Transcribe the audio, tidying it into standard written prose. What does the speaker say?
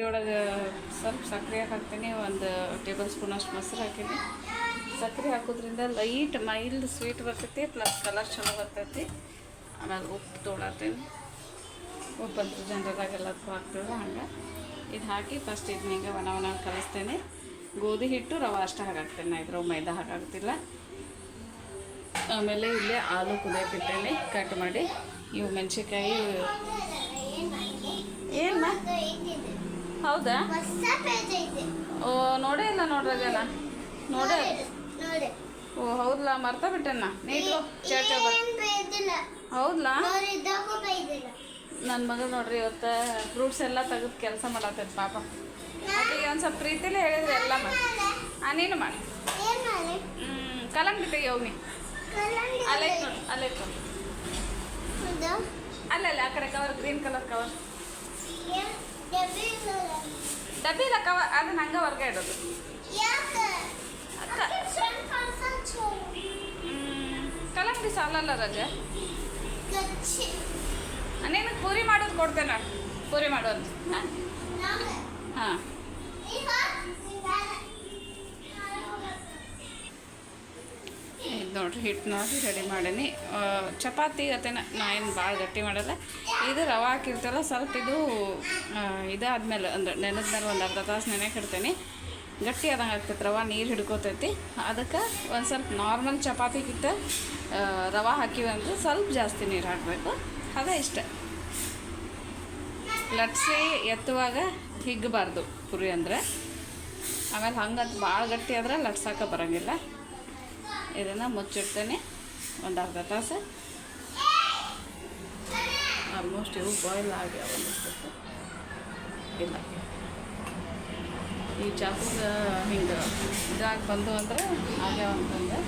ಒಳಗೆ ಸ್ವಲ್ಪ ಸಕ್ಕರೆ ಹಾಕ್ತೀನಿ, ಒಂದು ಟೇಬಲ್ ಸ್ಪೂನ್ ಅಷ್ಟು ಮೊಸರು ಹಾಕೀನಿ. ಸಕ್ಕರೆ ಹಾಕೋದ್ರಿಂದ ಲೈಟ್ ಮೈಲ್ಡ್ ಸ್ವೀಟ್ ಬರ್ತೈತಿ, ಪ್ಲಸ್ ಕಲರ್ ಚಲೋ ಬರ್ತೈತಿ. ಆಮೇಲೆ ಉಪ್ಪು ತೊಗೊಳತ್ತೀನಿ. ಉಪ್ಪು ಅಂತ ಜನರದಾಗೆಲ್ಲದಕ್ಕೂ ಹಾಕ್ತೇವೆ. ಹಂಗೆ ಇದು ಹಾಕಿ ಫಸ್ಟ್ ಇದನ್ನ ಹಿಂಗೆ ಒಣ ಕಲಿಸ್ತೇನೆ. ಗೋಧಿ ಹಿಟ್ಟು ರವೆ ಅಷ್ಟು ಹಾಕಾಕ್ತೇನೆ, ನಾ ಇದ್ರ ಮೈದಾ ಹಾಕಾಗ್ತಿಲ್ಲ. ಆಮೇಲೆ ಇಲ್ಲೇ ಆಲೂ ಕುದಿಯೋಕ್ಕಿಟ್ಟೇನೆ ಕಟ್ ಮಾಡಿ. ಇವು ಮೆಣಸಿನ್ಕಾಯಿ ಏನು ಹೌದಾ? ಓ ನೋಡೇ ಇಲ್ಲ ನೋಡ್ರಿ ಜನ ನೋಡೇ. ಓ ಹೌದಲ್ಲ, ಮರ್ತಾ ಬಿಟ್ಟೆನ ನೀರು ಹೌದಲ್ಲ. ನನ್ನ ಮಗ ನೋಡ್ರಿ ಇವತ್ತು ಫ್ರೂಟ್ಸ್ ಎಲ್ಲ ತೆಗೆದು ಕೆಲಸ ಮಾಡತ್ತೈತೆ ಪಾಪ. ಅದಕ್ಕೆ ಒಂದು ಸ್ವಲ್ಪ ಪ್ರೀತಿಲೇ ಹೇಳಿದ್ರೆ ಎಲ್ಲ ಮಾಡಿ. ನೀನು ಮಾಡಿ. ಕಲ್ಲಂಗಡಿ ತೆಗಿ ಹೋಗಿ. ಅಲ್ಲೇ ನೋಡಿ, ಅಲ್ಲೇ ನೋಡಿ, ಅಲ್ಲಲ್ಲ ಆ ಕಡೆ ಕವರ್, ಗ್ರೀನ್ ಕಲರ್ ಕವರ್. ಡಬ್ಬಿ ಇಲ್ಲ ಕವರ್, ಅದನ್ನ ಹಂಗೆ ಹೊರಗೆ ಇಡೋದು. ಕಲ್ಲಂಗಡಿ ಸಾಲಲ್ಲ ರಜೆ. ನಿನಗೆ ಪೂರಿ ಮಾಡೋದು ಕೊಡ್ತೇನೆ, ಪೂರಿ ಮಾಡೋದು. ಹಾಂ ಇದು ನೋಡಿರಿ, ಹಿಟ್ಟು ನೋಡಿ ರೆಡಿ ಮಾಡೀನಿ. ಚಪಾತಿ ಅತ್ತೇನ ನಾ ಏನು ಭಾಳ ಗಟ್ಟಿ ಮಾಡಲ್ಲ. ಇದು ರವೆ ಹಾಕಿರ್ತಲ್ಲ, ಸ್ವಲ್ಪ ಇದಾದ್ಮೇಲೆ ಅಂದ್ರೆ ನೆನೆದ್ಮೇಲೆ ಒಂದು ಅರ್ಧ ತಾಸು ನೆನೆಗೆ ಇಡ್ತೀನಿ. ಗಟ್ಟಿ ಆದಂಗೆ ಆಗ್ತೈತೆ, ರವೆ ನೀರು ಹಿಡ್ಕೋತೈತಿ. ಅದಕ್ಕೆ ಒಂದು ಸ್ವಲ್ಪ ನಾರ್ಮಲ್ ಚಪಾತಿಗಿಂತ ರವೆ ಹಾಕಿವಂದ್ರೆ ಸ್ವಲ್ಪ ಜಾಸ್ತಿ ನೀರು ಹಾಕಬೇಕು. ಅದೇ ಇಷ್ಟ. ಲಟ್ಸಿ ಎತ್ತುವಾಗ ಹಿಗ್ಗಬಾರ್ದು ಪುರಿ ಅಂದರೆ. ಆಮೇಲೆ ಹಂಗಂತ ಭಾಳ ಗಟ್ಟಿ ಆದ್ರೆ ಲಟ್ಸೋಕೆ ಬರೋಂಗಿಲ್ಲ. ಇದನ್ನು ಮುಚ್ಚಿಡ್ತೇನೆ ಒಂದು ಅರ್ಧ ತಾಸು. ಆಲ್ಮೋಸ್ಟ್ ಇವು ಬಾಯ್ಲ್ ಆಗ್ಯಾವ ಅನ್ನಿಸ್ತೈತೆ. ಇಲ್ಲ, ಈ ಚಾಕುಗೆ ಹಿಂಗೆ ಇದಾಗಿ ಬಂದು ಅಂದರೆ ಆಗ್ಯಾವ ಅಂತಂದೆ.